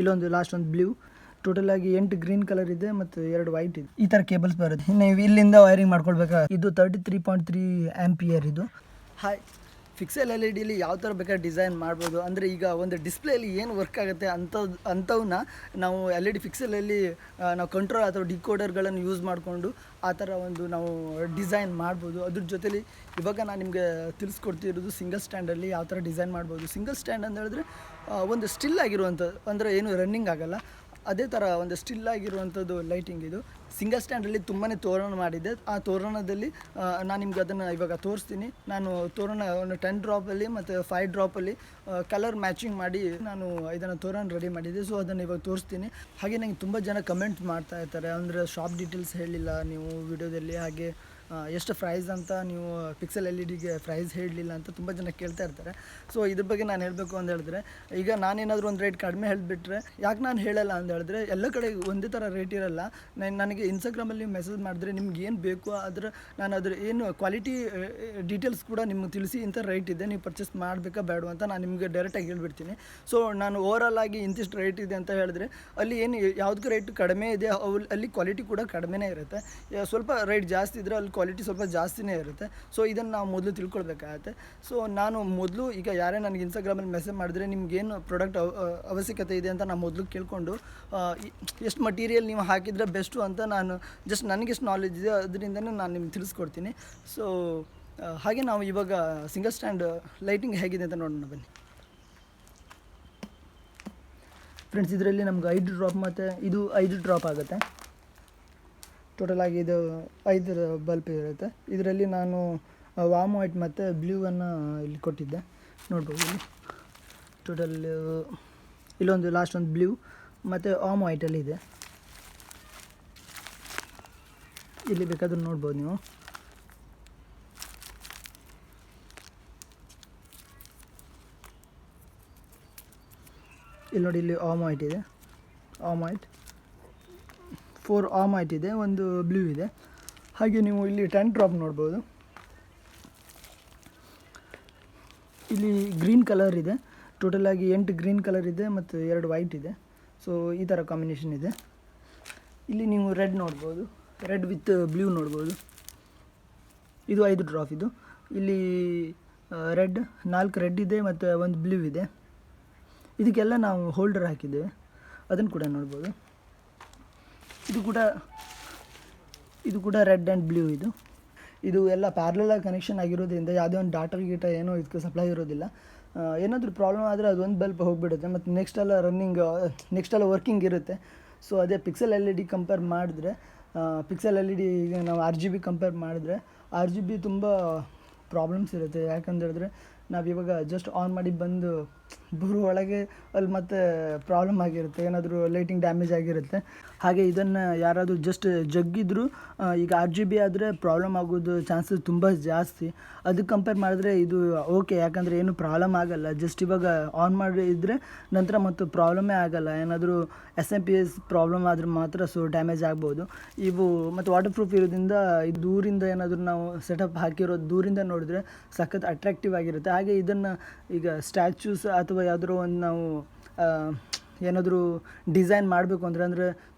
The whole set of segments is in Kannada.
ಇಲ್ಲೊಂದು ಲಾಸ್ಟ್ ಒಂದು ಬ್ಲೂ, ಟೋಟಲ್ ಆಗಿ 8 ಗ್ರೀನ್ ಕಲರ್ ಇದೆ ಮತ್ತು 2 ವೈಟ್ ಇದೆ. ಈ ಥರ ಕೇಬಲ್ಸ್ ಬರುತ್ತೆ. ನೀವು ಇಲ್ಲಿಂದ ವೈರಿಂಗ್ ಮಾಡ್ಕೊಳ್ಬೇಕಾ. ಇದು 33.3 ಆಂಪಿಯರ್ ಇದು. ಹಾಯ್, ಫಿಕ್ಸೆಲ್ LED ಯಾವ ಥರ ಬೇಕಾದ್ರೆ ಡಿಸೈನ್ ಮಾಡ್ಬೋದು. ಅಂದರೆ ಈಗ ಒಂದು ಡಿಸ್ಪ್ಲೇಲಿ ಏನು ವರ್ಕ್ ಆಗುತ್ತೆ ಅಂಥವನ್ನ ನಾವು LED ಫಿಕ್ಸೆಲಲ್ಲಿ ನಾವು ಕಂಟ್ರೋಲ್ ಅಥವಾ ಡಿಕೋಡರ್ಗಳನ್ನು ಯೂಸ್ ಮಾಡಿಕೊಂಡು ಆ ಥರ ಒಂದು ನಾವು ಡಿಸೈನ್ ಮಾಡ್ಬೋದು. ಅದ್ರ ಜೊತೆಲಿ ಇವಾಗ ನಾನು ನಿಮಗೆ ತಿಳಿಸ್ಕೊಡ್ತಿರೋದು ಸಿಂಗಲ್ ಸ್ಟ್ಯಾಂಡಲ್ಲಿ ಯಾವ ಥರ ಡಿಸೈನ್ ಮಾಡ್ಬೋದು. ಸಿಂಗಲ್ ಸ್ಟ್ಯಾಂಡ್ ಅಂತ ಹೇಳಿದ್ರೆ ಒಂದು ಸ್ಟಿಲ್ ಆಗಿರುವಂಥದ್ದು, ಅಂದರೆ ಏನು ರನ್ನಿಂಗ್ ಆಗೋಲ್ಲ, ಅದೇ ಥರ ಒಂದು ಸ್ಟಿಲ್ ಆಗಿರುವಂಥದ್ದು ಲೈಟಿಂಗ್ ಇದು. ಸಿಂಗಲ್ ಸ್ಟ್ಯಾಂಡಲ್ಲಿ ತುಂಬಾ ತೋರಣ ಮಾಡಿದ್ದೆ. ಆ ತೋರಣದಲ್ಲಿ ನಾನು ನಿಮ್ಗೆ ಅದನ್ನು ಇವಾಗ ತೋರಿಸ್ತೀನಿ. ನಾನು ತೋರಣ ಒಂದು 10 ಡ್ರಾಪಲ್ಲಿ ಮತ್ತು 5 ಡ್ರಾಪಲ್ಲಿ ಕಲರ್ ಮ್ಯಾಚಿಂಗ್ ಮಾಡಿ ನಾನು ಇದನ್ನು ತೋರಣ ರೆಡಿ ಮಾಡಿದ್ದೆ. ಸೊ ಅದನ್ನು ಇವಾಗ ತೋರಿಸ್ತೀನಿ. ಹಾಗೆ ನನಗೆ ತುಂಬ ಜನ ಕಮೆಂಟ್ ಮಾಡ್ತಾ ಇರ್ತಾರೆ, ಅಂದರೆ ಶಾಪ್ ಡೀಟೇಲ್ಸ್ ಹೇಳಿಲ್ಲ ನೀವು ವಿಡಿಯೋದಲ್ಲಿ, ಹಾಗೆ ಎಷ್ಟು ಪ್ರೈಸ್ ಅಂತ ನೀವು ಫಿಕ್ಸೆಲ್ LEDಗೆ ಪ್ರೈಸ್ ಹೇಳಲಿಲ್ಲ ಅಂತ ತುಂಬ ಜನ ಕೇಳ್ತಾ ಇರ್ತಾರೆ. ಸೊ ಇದ್ರ ಬಗ್ಗೆ ನಾನು ಹೇಳಬೇಕು ಅಂತ ಹೇಳಿದ್ರೆ, ಈಗ ನಾನೇನಾದರೂ ಒಂದು ರೇಟ್ ಕಡಿಮೆ ಹೇಳಿಬಿಟ್ರೆ, ಯಾಕೆ ನಾನು ಹೇಳಲ್ಲ ಅಂತ ಹೇಳಿದ್ರೆ, ಎಲ್ಲ ಕಡೆ ಒಂದೇ ಥರ ರೇಟ್ ಇರಲ್ಲ. ನನಗೆ ಇನ್ಸ್ಟಾಗ್ರಾಮಲ್ಲಿ ಮೆಸೇಜ್ ಮಾಡಿದ್ರೆ ನಿಮ್ಗೆ ಏನು ಬೇಕು ನಾನು ಅದ್ರ ಏನು ಕ್ವಾಲಿಟಿ ಡೀಟೇಲ್ಸ್ ಕೂಡ ನಿಮ್ಗೆ ತಿಳಿಸಿ, ಇಂಥ ರೇಟ್ ಇದೆ, ನೀವು ಪರ್ಚೇಸ್ ಮಾಡಬೇಕಾ ಬೇಡ ಅಂತ ನಾನು ನಿಮಗೆ ಡೈರೆಕ್ಟಾಗಿ ಹೇಳ್ಬಿಡ್ತೀನಿ. ಸೊ ನಾನು ಓವರಾಲ್ ಆಗಿ ಇಂತಿಷ್ಟು ರೇಟ್ ಇದೆ ಅಂತ ಹೇಳಿದ್ರೆ, ಅಲ್ಲಿ ಏನು ಯಾವುದಕ್ಕೆ ರೇಟ್ ಕಡಿಮೆ ಇದೆ ಅಲ್ಲಿ ಕ್ವಾಲಿಟಿ ಕೂಡ ಕಡಿಮೆನೇ ಇರುತ್ತೆ. ಸ್ವಲ್ಪ ರೇಟ್ ಜಾಸ್ತಿ ಇದ್ದರೆ ಅಲ್ಲಿ ಕ್ವಾಲಿಟಿ ಸ್ವಲ್ಪ ಜಾಸ್ತಿನೇ ಇರುತ್ತೆ. ಸೊ ಇದನ್ನು ನಾವು ಮೊದಲು ತಿಳ್ಕೊಳ್ಬೇಕಾಗತ್ತೆ. ಸೊ ನಾನು ಮೊದಲು ಈಗ ಯಾರೇ ನನಗೆ ಇನ್ಸ್ಟಾಗ್ರಾಮಲ್ಲಿ ಮೆಸೇಜ್ ಮಾಡಿದ್ರೆ ನಿಮ್ಗೇನು ಪ್ರಾಡಕ್ಟ್ ಅವಶ್ಯಕತೆ ಇದೆ ಅಂತ ನಾನು ಮೊದಲು ಕೇಳಿಕೊಂಡು ಎಷ್ಟು ಮಟೀರಿಯಲ್ ನೀವು ಹಾಕಿದರೆ ಬೆಸ್ಟು ಅಂತ ನಾನು ಜಸ್ಟ್ ನನಗೆಷ್ಟು ನಾಲೆಜ್ ಇದೆ ಅದರಿಂದನೇ ನಾನು ನಿಮ್ಗೆ ತಿಳಿಸ್ಕೊಡ್ತೀನಿ. ಸೊ ಹಾಗೆ ನಾವು ಇವಾಗ ಸಿಂಗಲ್ ಸ್ಟ್ಯಾಂಡ್ ಲೈಟಿಂಗ್ ಹೇಗಿದೆ ಅಂತ ನೋಡೋಣ ಬನ್ನಿ ಫ್ರೆಂಡ್ಸ್. ಇದರಲ್ಲಿ ನಮ್ಗೆ 5 ಡ್ರಾಪ್ ಮತ್ತು ಇದು 5 ಡ್ರಾಪ್ ಆಗುತ್ತೆ. ಟೋಟಲ್ ಆಗಿ ಇದು 5 ಬಲ್ಪ್ ಇರುತ್ತೆ. ಇದರಲ್ಲಿ ನಾನು ವಾಮ್ ವೈಟ್ ಮತ್ತು ಬ್ಲೂವನ್ನು ಇಲ್ಲಿ ಕೊಟ್ಟಿದ್ದೆ, ನೋಡ್ಬೋದು. ಇಲ್ಲಿ ಟೋಟಲ್ ಇಲ್ಲೊಂದು ಲಾಸ್ಟ್ ಒಂದು ಬ್ಲೂ ಮತ್ತು ವಾಮ್ ವೈಟಲ್ಲಿ ಇದೆ. ಇಲ್ಲಿ ಬೇಕಾದ್ರೂ ನೋಡ್ಬೋದು ನೀವು. ಇಲ್ಲಿ ನೋಡಿ, ಇಲ್ಲಿ ವಾಮ್ ವೈಟ್ ಇದೆ, ವಾಮ್ ವೈಟ್ 4 ವಾಮ್ ವೈಟ್ ಇದೆ, ಒಂದು ಬ್ಲೂ ಇದೆ. ಹಾಗೆ ನೀವು ಇಲ್ಲಿ 10 ಡ್ರಾಪ್ ನೋಡ್ಬೋದು. ಇಲ್ಲಿ ಗ್ರೀನ್ ಕಲರ್ ಇದೆ. ಟೋಟಲ್ ಆಗಿ 8 ಗ್ರೀನ್ ಕಲರ್ ಇದೆ ಮತ್ತು 2 ವೈಟ್ ಇದೆ. ಸೊ ಈ ಥರ ಕಾಂಬಿನೇಷನ್ ಇದೆ. ಇಲ್ಲಿ ನೀವು ರೆಡ್ ನೋಡ್ಬೋದು, ರೆಡ್ ವಿತ್ ಬ್ಲೂ ನೋಡ್ಬೋದು. ಇದು 5 ಡ್ರಾಪ್ ಇದು. ಇಲ್ಲಿ ರೆಡ್ 4 ರೆಡ್ ಇದೆ ಮತ್ತು ಒಂದು ಬ್ಲೂ ಇದೆ. ಇದಕ್ಕೆಲ್ಲ ನಾವು ಹೋಲ್ಡರ್ ಹಾಕಿದ್ದೇವೆ, ಅದನ್ನು ಕೂಡ ನೋಡ್ಬೋದು. ಇದು ಕೂಡ ರೆಡ್ ಆ್ಯಂಡ್ ಬ್ಲೂ. ಇದು ಎಲ್ಲ ಪ್ಯಾರಲಲ್ ಕನೆಕ್ಷನ್ ಆಗಿರೋದ್ರಿಂದ ಯಾವುದೇ ಒಂದು ಡಾಟಾ ಗೀಟ ಏನೋ ಇದಕ್ಕೆ ಸಪ್ಲೈ ಇರೋದಿಲ್ಲ. ಏನಾದರೂ ಪ್ರಾಬ್ಲಮ್ ಆದರೆ ಅದೊಂದು ಬಲ್ಪ್ ಹೋಗಿಬಿಡುತ್ತೆ ಮತ್ತು ನೆಕ್ಸ್ಟ್ ಎಲ್ಲ ವರ್ಕಿಂಗ್ ಇರುತ್ತೆ. ಸೊ ಅದೇ ಫಿಕ್ಸೆಲ್ LED ಕಂಪೇರ್ ಮಾಡಿದ್ರೆ, ಫಿಕ್ಸೆಲ್ LED ಈಗ ನಾವು RGB ಕಂಪೇರ್ ಮಾಡಿದ್ರೆ RGB ತುಂಬ ಪ್ರಾಬ್ಲಮ್ಸ್ ಇರುತ್ತೆ. ಯಾಕಂತೇಳಿದ್ರೆ ನಾವಿವಾಗ ಜಸ್ಟ್ ಆನ್ ಮಾಡಿ ಬಂದು ಬರೋ ಒಳಗೆ ಅಲ್ಲಿ ಮತ್ತೆ ಪ್ರಾಬ್ಲಮ್ ಆಗಿರುತ್ತೆ, ಏನಾದರೂ ಲೈಟಿಂಗ್ ಡ್ಯಾಮೇಜ್ ಆಗಿರುತ್ತೆ. ಹಾಗೆ ಇದನ್ನು ಯಾರಾದರೂ ಜಸ್ಟ್ ಜಗ್ಗಿದ್ರು ಈಗ RGB ಆದರೆ ಪ್ರಾಬ್ಲಮ್ ಆಗೋದು ಚಾನ್ಸಸ್ ತುಂಬ ಜಾಸ್ತಿ. ಅದಕ್ಕೆ ಕಂಪೇರ್ ಮಾಡಿದ್ರೆ ಇದು ಓಕೆ, ಯಾಕಂದರೆ ಏನು ಪ್ರಾಬ್ಲಮ್ ಆಗೋಲ್ಲ. ಜಸ್ಟ್ ಇವಾಗ ಆನ್ ಮಾಡಿದರೆ ನಂತರ ಮತ್ತು ಪ್ರಾಬ್ಲಮೇ ಆಗೋಲ್ಲ. ಏನಾದರೂ SMP ಪ್ರಾಬ್ಲಮ್ ಆದರೆ ಮಾತ್ರ ಸೊ ಡ್ಯಾಮೇಜ್ ಆಗ್ಬೋದು ಇವು. ಮತ್ತು ವಾಟರ್ ಪ್ರೂಫ್ ಇರೋದ್ರಿಂದ ಇದು ದೂರಿಂದ ಏನಾದರೂ ನಾವು ಸೆಟಪ್ ಹಾಕಿರೋದು ದೂರಿಂದ ನೋಡಿದ್ರೆ ಸಖತ್ ಅಟ್ರಾಕ್ಟಿವ್ ಆಗಿರುತ್ತೆ. ಹಾಗೆ ಇದನ್ನು ಈಗ ಸ್ಟ್ಯಾಚ್ಯೂಸ್ ಅಥವಾ ಯಾವುದಾದ್ರು ಒಂದು ನಾವು ಏನಾದರೂ ಡಿಸೈನ್ ಮಾಡಬೇಕು ಅಂದರೆ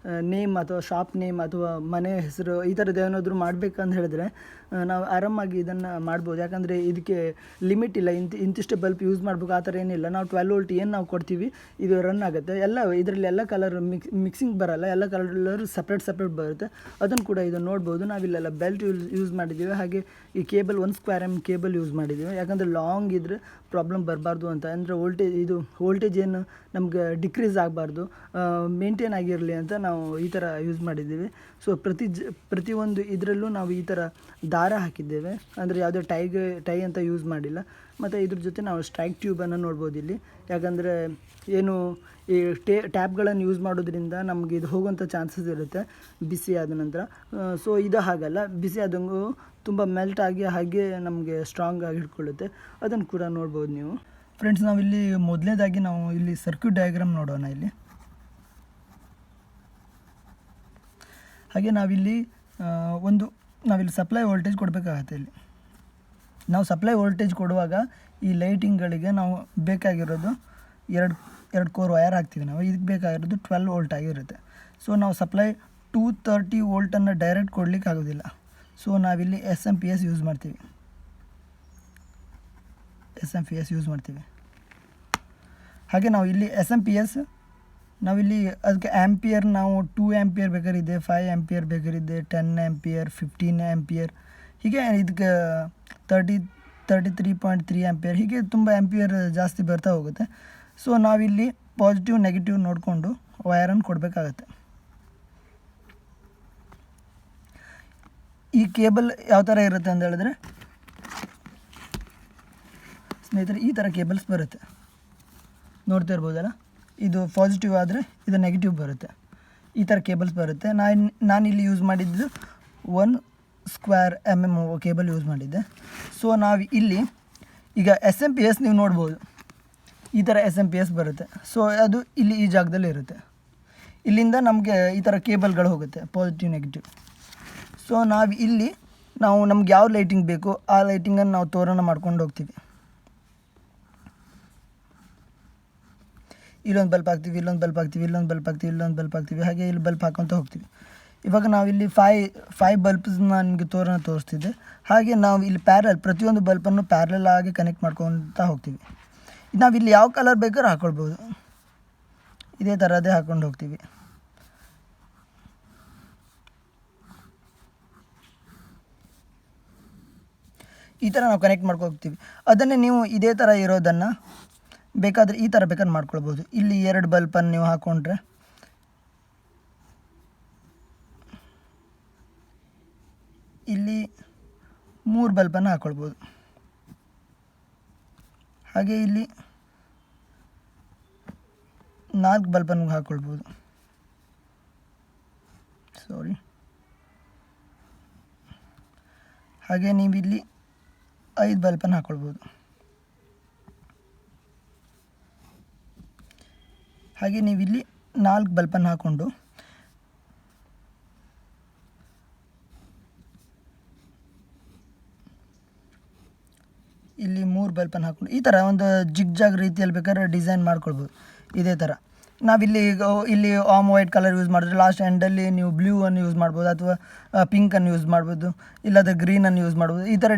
ನೇಮ್ ಅಥವಾ ಶಾಪ್ ನೇಮ್ ಅಥವಾ ಮನೆ ಹೆಸರು ಈ ಥರದ್ದು ಏನಾದರೂ ಮಾಡಬೇಕಂತ ಹೇಳಿದ್ರೆ ನಾವು ಆರಾಮಾಗಿ ಇದನ್ನು ಮಾಡ್ಬೋದು. ಯಾಕಂದರೆ ಇದಕ್ಕೆ ಲಿಮಿಟ್ ಇಲ್ಲ, ಇಂತಿಷ್ಟೇ ಬಲ್ಪ್ ಯೂಸ್ ಮಾಡಬೇಕು ಆ ಥರ ಏನಿಲ್ಲ. ನಾವು 12 ವೋಲ್ಟ್ ಏನು ನಾವು ಕೊಡ್ತೀವಿ ಇದು ರನ್ ಆಗುತ್ತೆ. ಇದರಲ್ಲಿ ಎಲ್ಲ ಕಲರ್ ಮಿಕ್ಸಿಂಗ್ ಬರೋಲ್ಲ, ಎಲ್ಲ ಕಲರ್ ಸಪ್ರೇಟ್ ಬರುತ್ತೆ. ಅದನ್ನು ಕೂಡ ಇದು ನೋಡ್ಬೋದು. ನಾವಿಲ್ಲೆಲ್ಲ ಬೆಲ್ಟ್ ಯೂಸ್ ಮಾಡಿದ್ದೀವಿ. ಹಾಗೆ ಈ cable 1 square M cable use ಮಾಡಿದ್ದೀವಿ. ಯಾಕಂದರೆ ಲಾಂಗ್ ಇದ್ದರೆ ಪ್ರಾಬ್ಲಮ್ ಬರಬಾರ್ದು ಅಂತ, ಅಂದರೆ ವೋಲ್ಟೇಜ್ ಏನು ನಮ್ಗೆ ಡಿಕ್ರೀಸ್ ಆಗಬಾರ್ದು, ಮೇಂಟೈನ್ ಆಗಿರಲಿ ಅಂತ ನಾವು ಈ ಥರ ಯೂಸ್ ಮಾಡಿದ್ದೀವಿ. ಸೊ ಪ್ರತಿಯೊಂದು ಇದರಲ್ಲೂ ನಾವು ಈ ಥರ ದಾರ ಹಾಕಿದ್ದೇವೆ, ಅಂದರೆ ಯಾವುದೇ ಟೈ ಅಂತ ಯೂಸ್ ಮಾಡಿಲ್ಲ. ಮತ್ತು ಇದ್ರ ಜೊತೆ ನಾವು ಸ್ಟ್ರೈಕ್ ಟ್ಯೂಬನ್ನು ನೋಡ್ಬೋದು ಇಲ್ಲಿ. ಯಾಕಂದರೆ ಏನು ಈ ಟ್ಯಾಪ್ಗಳನ್ನು ಯೂಸ್ ಮಾಡೋದ್ರಿಂದ ನಮಗೆ ಇದು ಹೋಗುವಂಥ ಚಾನ್ಸಸ್ ಇರುತ್ತೆ ಬಿಸಿ ಆದ ನಂತರ. ಸೊ ಇದು ಹಾಗಲ್ಲ, ಬಿಸಿ ಆದಂಗೂ ತುಂಬ ಮೆಲ್ಟ್ ಆಗಿ ಹಾಗೆ ನಮಗೆ ಸ್ಟ್ರಾಂಗ್ ಆಗಿ ಹಿಡ್ಕೊಳ್ಳುತ್ತೆ. ಅದನ್ನು ಕೂಡ ನೋಡ್ಬೋದು ನೀವು ಫ್ರೆಂಡ್ಸ್. ನಾವಿಲ್ಲಿ ಮೊದಲನೇದಾಗಿ ನಾವು ಇಲ್ಲಿ ಸರ್ಕ್ಯೂಟ್ ಡಯಾಗ್ರಾಮ್ ನೋಡೋಣ. ಹಾಗೆ ನಾವಿಲ್ಲಿ ಸಪ್ಲೈ ವೋಲ್ಟೇಜ್ ಕೊಡಬೇಕಾಗತ್ತೆ. ಇಲ್ಲಿ ನಾವು ಸಪ್ಲೈ ವೋಲ್ಟೇಜ್ ಕೊಡುವಾಗ ಈ ಲೈಟಿಂಗ್ಗಳಿಗೆ ನಾವು ಬೇಕಾಗಿರೋದು 2 ಕೋರ್ ವಯರ್ ಹಾಕ್ತೀವಿ ನಾವು. ಇದಕ್ಕೆ ಬೇಕಾಗಿರೋದು 12 ವೋಲ್ಟ್ ಆಗಿರುತ್ತೆ. ಸೊ ನಾವು ಸಪ್ಲೈ 230 ವೋಲ್ಟನ್ನು ಡೈರೆಕ್ಟ್ ಕೊಡಲಿಕ್ಕೆ ಆಗೋದಿಲ್ಲ. ಸೊ ನಾವಿಲ್ಲಿ SMP-S ಯೂಸ್ ಮಾಡ್ತೀವಿ. SMP-S ಯೂಸ್ ಮಾಡ್ತೀವಿ. ಹಾಗೆ ನಾವು ಇಲ್ಲಿ SMP-S ನಾವಿಲ್ಲಿ ಅದಕ್ಕೆ ಆ್ಯಂಪಿಯರ್ ನಾವು 2 ಆ್ಯಂಪಿಯರ್ ಬೇಕಾರಿದೆ, 5 ಆ್ಯಂಪಿಯರ್ ಬೇಕಾರಿದೆ, 10 ಆ್ಯಂಪಿಯರ್, 15 ಆ್ಯಂಪಿಯರ್, ಹೀಗೆ ಇದಕ್ಕೆ 33.3 ಆ್ಯಂಪಿಯರ್, ಹೀಗೆ ತುಂಬ ಆ್ಯಂಪಿಯರ್ ಜಾಸ್ತಿ ಬರ್ತಾ ಹೋಗುತ್ತೆ. ಸೊ ನಾವಿಲ್ಲಿ ಪಾಸಿಟಿವ್ ನೆಗೆಟಿವ್ ನೋಡಿಕೊಂಡು ವಯರನ್ನು ಕೊಡಬೇಕಾಗತ್ತೆ. ಈ ಕೇಬಲ್ ಯಾವ ಥರ ಇರುತ್ತೆ ಅಂತ ಹೇಳಿದ್ರೆ ಸ್ನೇಹಿತರೆ, ಈ ಥರ ಕೇಬಲ್ಸ್ ಬರುತ್ತೆ, ನೋಡ್ತಾ ಇರ್ಬೋದಲ್ಲ. ಇದು ಪಾಸಿಟಿವ್ ಆದರೆ ಇದು ನೆಗೆಟಿವ್ ಬರುತ್ತೆ, ಈ ಥರ ಕೇಬಲ್ಸ್ ಬರುತ್ತೆ. ನಾನಿಲ್ಲಿ ಯೂಸ್ ಮಾಡಿದ್ದು 1 ಸ್ಕ್ವೇರ್ mm ಕೇಬಲ್ ಯೂಸ್ ಮಾಡಿದ್ದೆ. ಸೊ ನಾವು ಇಲ್ಲಿ ಈಗ SMP-S ನೀವು ನೋಡ್ಬೋದು, ಈ ಥರ SMP-S ಬರುತ್ತೆ. ಸೊ ಅದು ಇಲ್ಲಿ ಈ ಜಾಗದಲ್ಲಿ ಇರುತ್ತೆ. ಇಲ್ಲಿಂದ ನಮಗೆ ಈ ಥರ ಕೇಬಲ್ಗಳು ಹೋಗುತ್ತೆ, ಪಾಸಿಟಿವ್ ನೆಗೆಟಿವ್. ಸೊ ನಾವು ನಮ್ಗೆ ಯಾವ ಲೈಟಿಂಗ್ ಬೇಕೋ ಆ ಲೈಟಿಂಗನ್ನು ನಾವು ತೋರಣ ಮಾಡ್ಕೊಂಡು ಹೋಗ್ತೀವಿ. ಇಲ್ಲೊಂದು ಬಲ್ಪ್ ಹಾಕ್ತೀವಿ, ಇಲ್ಲೊಂದು ಬಲ್ಪ್ ಹಾಕ್ತೀವಿ, ಇಲ್ಲೊಂದು ಬಲ್ಪ್ ಹಾಕ್ತೀವಿ, ಇಲ್ಲೊಂದು ಬಲ್ಪ್ ಹಾಕ್ತೀವಿ, ಹಾಗೆ ಇಲ್ಲಿ ಬಲ್ಪ್ ಹಾಕ್ಕೊತ ಹೋಗ್ತೀವಿ. ಇವಾಗ ನಾವಿಲ್ಲಿ 5 ಬಲ್ಪ್ಸ್ನ ನಿಮಗೆ ತೋರಣ ತೋರಿಸ್ತಿದ್ದೆ. ಹಾಗೆ ನಾವು ಇಲ್ಲಿ ಪ್ರತಿಯೊಂದು ಬಲ್ಪನ್ನು ಪ್ಯಾರಲ್ ಆಗಿ ಕನೆಕ್ಟ್ ಮಾಡ್ಕೊತಾ ಹೋಗ್ತೀವಿ. ನಾವಿಲ್ಲಿ ಯಾವ ಕಲರ್ ಬೇಕಾದ್ರೂ ಹಾಕ್ಕೊಳ್ಬೋದು, ಇದೇ ಥರದೇ ಹಾಕ್ಕೊಂಡು ಹೋಗ್ತೀವಿ. ಈ ಥರ ನಾವು ಕನೆಕ್ಟ್ ಮಾಡ್ಕೊಳ್ತೀವಿ. ಅದನ್ನೇ ನೀವು ಇದೇ ಥರ ಇರೋದನ್ನು ಬೇಕಾದರೆ ಈ ಥರ ಬೇಕಾದ್ರೆ ಮಾಡ್ಕೊಳ್ಬೋದು. ಇಲ್ಲಿ 2 ಬಲ್ಪನ್ನು ನೀವು ಹಾಕ್ಕೊಂಡ್ರೆ ಇಲ್ಲಿ 3 ಬಲ್ಪನ್ನು ಹಾಕ್ಕೊಳ್ಬೋದು. ಹಾಗೆ ಇಲ್ಲಿ 4 ಬಲ್ಪನ್ನು ಹಾಕ್ಕೊಳ್ಬೋದು. ಹಾಗೆ ನೀವಿಲ್ಲಿ 5 ಬಲ್ಪನ್ನು ಹಾಕ್ಕೊಳ್ಬೋದು. ಹಾಗೆ ನೀವಿಲ್ಲಿ 4 ಬಲ್ಪನ್ನು ಹಾಕ್ಕೊಂಡು ಇಲ್ಲಿ 3 ಬಲ್ಪನ್ನು ಹಾಕ್ಕೊಂಡು ಈ ಥರ ಒಂದು ಜಿಗ್ ರೀತಿಯಲ್ಲಿ ಬೇಕಾದ್ರೆ ಡಿಸೈನ್ ಮಾಡ್ಕೊಳ್ಬೋದು. ಇದೇ ಥರ ನಾವಿಲ್ಲಿ ಇಲ್ಲಿ ಆಮ್ ವೈಟ್ ಕಲರ್ ಯೂಸ್ ಮಾಡಿದ್ರೆ ಲಾಸ್ಟ್ ಎಂಡಲ್ಲಿ ನೀವು ಬ್ಲೂ ಅನ್ನು ಯೂಸ್ ಮಾಡ್ಬೋದು, ಅಥವಾ ಪಿಂಕನ್ನು ಯೂಸ್ ಮಾಡ್ಬೋದು, ಇಲ್ಲದ ಗ್ರೀನನ್ನು ಯೂಸ್ ಮಾಡ್ಬೋದು. ಈ ಥರ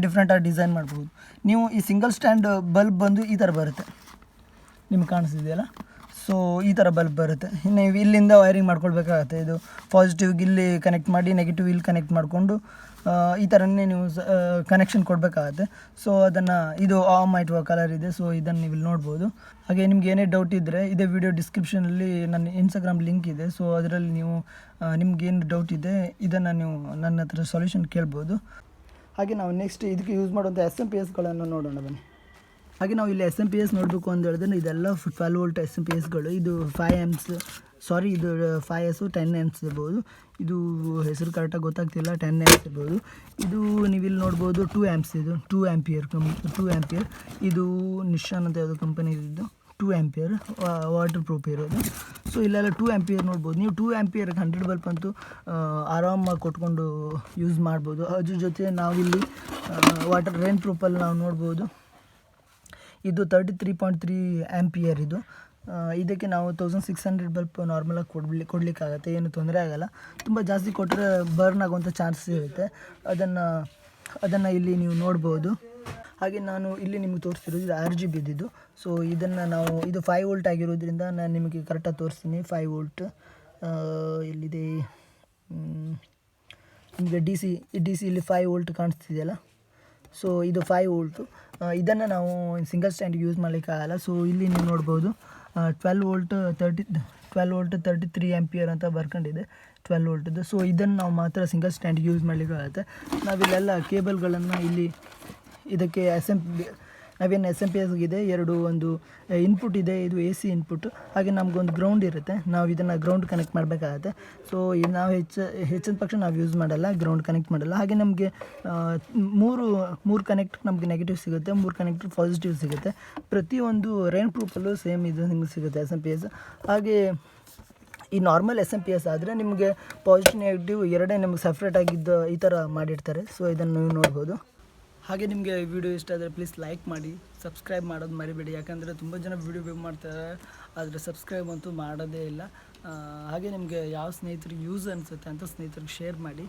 ಡಿಫ್ರೆಂಟಾಗಿ ಡಿಸೈನ್ ಮಾಡ್ಬೋದು. ನೀವು ಈ ಸಿಂಗಲ್ ಸ್ಟ್ಯಾಂಡ್ ಬಲ್ಬ್ ಬಂದು ಈ ಥರ ಬರುತ್ತೆ, ನಿಮ್ಗೆ ಕಾಣಿಸ್ತಿದೆಯಲ್ಲ. ಸೊ ಈ ಥರ ಬಲ್ಬ್ ಬರುತ್ತೆ. ನೀವು ಇಲ್ಲಿಂದ ವೈರಿಂಗ್ ಮಾಡ್ಕೊಳ್ಬೇಕಾಗತ್ತೆ. ಇದು ಪಾಸಿಟಿವ್ಗೆ ಇಲ್ಲಿ ಕನೆಕ್ಟ್ ಮಾಡಿ, ನೆಗೆಟಿವ್ ಇಲ್ಲಿ ಕನೆಕ್ಟ್ ಮಾಡಿಕೊಂಡು ಈ ಥರನೇ ನೀವು ಕನೆಕ್ಷನ್ ಕೊಡಬೇಕಾಗತ್ತೆ. ಸೊ ಅದನ್ನು ಇದು ಆಮ್ ಆಯ್ತು ಕಲರ್ ಇದೆ. ಸೊ ಇದನ್ನು ನೀವು ಇಲ್ಲಿ ನೋಡ್ಬೋದು. ಹಾಗೆ ನಿಮ್ಗೆ ಏನೇ ಡೌಟ್ ಇದ್ದರೆ ಇದೇ ವಿಡಿಯೋ ಡಿಸ್ಕ್ರಿಪ್ಷನಲ್ಲಿ ನನ್ನ ಇನ್ಸ್ಟಾಗ್ರಾಮ್ ಲಿಂಕ್ ಇದೆ. ಸೊ ಅದರಲ್ಲಿ ನೀವು ನಿಮ್ಗೇನು ಡೌಟ್ ಇದೆ ಇದನ್ನು ನೀವು ನನ್ನ ಹತ್ರ ಸೊಲ್ಯೂಷನ್ ಕೇಳ್ಬೋದು. ಹಾಗೆ ನಾವು ನೆಕ್ಸ್ಟ್ ಇದಕ್ಕೆ ಯೂಸ್ ಮಾಡುವಂಥ SMP-Sಗಳನ್ನು ನೋಡೋಣ ಬನ್ನಿ. ಹಾಗೆ ನಾವು ಇಲ್ಲಿ SMP-S ನೋಡಬೇಕು ಅಂತ ಹೇಳಿದ್ರೆ ಇದೆಲ್ಲ 12 ವೋಲ್ಟ್ SMP-Sಗಳು. ಇದು 5 amps, ಇದು 5S 10 amps ಇರ್ಬೋದು. ಇದು ಹೆಸರು ಕರೆಕ್ಟಾಗಿ ಗೊತ್ತಾಗ್ತಿಲ್ಲ, 10 amps ಇರ್ಬೋದು. ಇದು ನೀವಿಲ್ಲಿ ನೋಡ್ಬೋದು 2 amps, ಇದು 2 ಆ್ಯಂಪಿಯರ್. ಇದು ನಿಶಾನ್ ಅಂತ ಯಾವುದೋ ಕಂಪನಿ ಇದ್ದು 2 ಆ್ಯಂಪಿಯರ್ ವಾಟರ್ ಪ್ರೂಫ್ ಇರೋದು. ಸೊ ಇಲ್ಲೆಲ್ಲ 2 ಆ್ಯಂಪಿಯರ್ ನೋಡ್ಬೋದು ನೀವು. 2 ಆ್ಯಂಪಿಯರ್ಗೆ 100 ಬಲ್ಪ್ ಅಂತೂ ಆರಾಮಾಗಿ ಕೊಟ್ಕೊಂಡು ಯೂಸ್ ಮಾಡ್ಬೋದು. ಅದ್ರ ಜೊತೆ ನಾವಿಲ್ಲಿ ರೈನ್ ಪ್ರೂಫಲ್ಲಿ ನಾವು ನೋಡ್ಬೋದು ಇದು 33.3 ಆ್ಯಂಪಿಯರ್. ಇದಕ್ಕೆ ನಾವು 1600 ಬಲ್ಪ್ ನಾರ್ಮಲಾಗಿ ಕೊಡಲಿಕ್ಕಾಗತ್ತೆ, ಏನು ತೊಂದರೆ ಆಗೋಲ್ಲ. ತುಂಬ ಜಾಸ್ತಿ ಕೊಟ್ಟರೆ ಬರ್ನ್ ಆಗುವಂಥ ಚಾನ್ಸಸ್ ಇರುತ್ತೆ. ಅದನ್ನು ಇಲ್ಲಿ ನೀವು ನೋಡ್ಬೋದು. ಹಾಗೆ ನಾನು ಇಲ್ಲಿ ನಿಮಗೆ ತೋರಿಸ್ತಿರೋದು ಇದು RGB ಇದ್ದಿದ್ದು. ಸೊ ಇದು 5 ವೋಲ್ಟ್ ಆಗಿರೋದ್ರಿಂದ ನಾನು ನಿಮಗೆ ಕರೆಕ್ಟಾಗಿ ತೋರಿಸ್ತೀನಿ. 5 ವೋಲ್ಟ್ ಇಲ್ಲಿದೆ ನಿಮಗೆ ಡಿ ಸಿ ಇಲ್ಲಿ 5 ವೋಲ್ಟ್ ಕಾಣಿಸ್ತಿದೆಯಲ್ಲ. ಸೊ ಇದು 5 ವೋಲ್ಟು. ಇದನ್ನು ನಾವು ಸಿಂಗಲ್ ಸ್ಟ್ಯಾಂಡಿಗೆ ಯೂಸ್ ಮಾಡಲಿಕ್ಕಾಗಲ್ಲ. ಸೊ ಇಲ್ಲಿ ನೀವು ನೋಡ್ಬೋದು 12 ವೋಲ್ಟ್ 33 ಆ್ಯಂಪಿಯರ್ ಅಂತ ಬರ್ಕೊಂಡಿದೆ, 12 ವೋಲ್ಟದ್ದು. ಸೊ ಇದನ್ನು ನಾವು ಮಾತ್ರ ಸಿಂಗಲ್ ಸ್ಟ್ಯಾಂಡಿಗೆ ಯೂಸ್ ಮಾಡಲಿಕ್ಕಾಗತ್ತೆ. ನಾವಿಲ್ಲೆಲ್ಲ ಕೇಬಲ್ಗಳನ್ನು ಇಲ್ಲಿ ಇದಕ್ಕೆ ನಾವೇನು SMP-S ಇದೆ, ಒಂದು ಇನ್ಪುಟ್ ಇದೆ, ಇದು AC ಇನ್ಪುಟ್. ಹಾಗೆ ನಮಗೊಂದು ಗ್ರೌಂಡ್ ಇರುತ್ತೆ, ನಾವು ಇದನ್ನು ಗ್ರೌಂಡ್ ಕನೆಕ್ಟ್ ಮಾಡಬೇಕಾಗತ್ತೆ. ಸೊ ನಾವು ಹೆಚ್ಚಿನ ಪಕ್ಷ ನಾವು ಯೂಸ್ ಮಾಡಲ್ಲ, ಗ್ರೌಂಡ್ ಕನೆಕ್ಟ್ ಮಾಡಲ್ಲ. ಹಾಗೆ ನಮಗೆ ಮೂರು ಕನೆಕ್ಟ್ ನಮಗೆ ನೆಗೆಟಿವ್ ಸಿಗುತ್ತೆ, 3 ಕನೆಕ್ಟ್ ಪಾಸಿಟಿವ್ ಸಿಗುತ್ತೆ. ಪ್ರತಿಯೊಂದು ರೈನ್ ಪ್ರೂಫಲ್ಲೂ ಸೇಮ್ ಇದು ನಿಮಗೆ ಸಿಗುತ್ತೆ SMP-S. ಹಾಗೆ ಈ ನಾರ್ಮಲ್ SMP-S ಆದರೆ ನಿಮಗೆ ಪಾಸಿಟಿವ್ ನೆಗೆಟಿವ್ ಎರಡೇ ನಿಮಗೆ ಸಪ್ರೇಟಾಗಿದ್ದು ಈ ಥರ ಮಾಡಿರ್ತಾರೆ. ಸೊ ಇದನ್ನು ನೀವು ನೋಡ್ಬೋದು. ಹಾಗೆ ನಿಮಗೆ ವಿಡಿಯೋ ಇಷ್ಟ ಆದರೆ ಪ್ಲೀಸ್ ಲೈಕ್ ಮಾಡಿ, ಸಬ್ಸ್ಕ್ರೈಬ್ ಮಾಡೋದು ಮರಿಬೇಡಿ, ಯಾಕಂದರೆ ತುಂಬ ಜನ ವೀಡಿಯೋ ವ್ಯೂ ಮಾಡ್ತಾರೆ ಆದರೆ ಸಬ್ಸ್ಕ್ರೈಬ್ ಅಂತೂ ಮಾಡೋದೇ ಇಲ್ಲ. ಹಾಗೆ ನಿಮಗೆ ಯಾವ ಸ್ನೇಹಿತರಿಗೆ ಯೂಸ್ ಅನಿಸುತ್ತೆ ಅಂತ ಸ್ನೇಹಿತರಿಗೆ ಶೇರ್ ಮಾಡಿ.